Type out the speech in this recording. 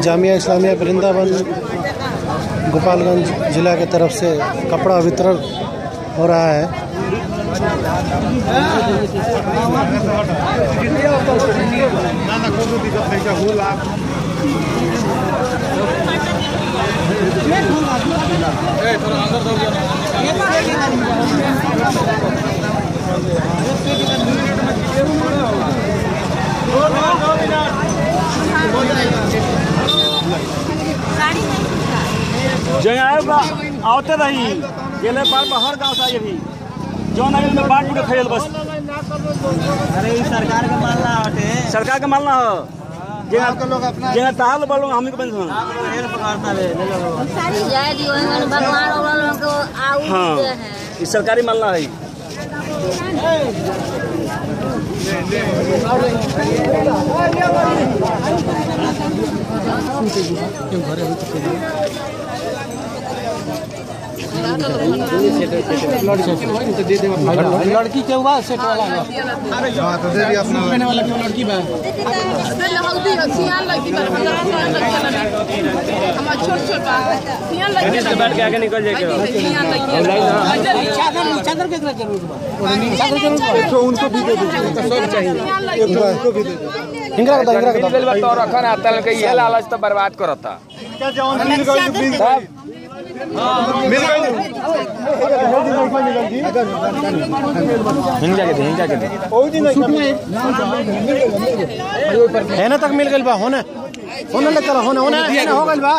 जामिया इस्लामिया वृंदावन गोपालगंज जिला के तरफ से कपड़ा वितरण हो रहा है। जो आवते रही गेले पार हर गांव से आई भी जो नगर में बांट के खेल बस। अरे सरकार का मालना हटे, सरकार का मालना हो जे ताल बोलो हम को बन हेल्प करता है जय दियो भगवान वालों को आउ हां ये सरकारी मालना है। लड़की के हुआ सेट वाला तो दे दिया अपना वाला की लड़की बा हल्दी सियान लगी हम छोट छोट सियान लगी से बैठ के आगे निकल जाएगा। चादर के जरूरत बा तो उनको भी दे दीजिए सब चाहिए उनको भी दे दीजिए। हिंगरा का तो रखन आता के ये लालच तो बर्बाद करता क्या जवान मिल गई मिल गई हिंगा के दे है ना तक मिल गई बा होने लेकर होने हो गई बा।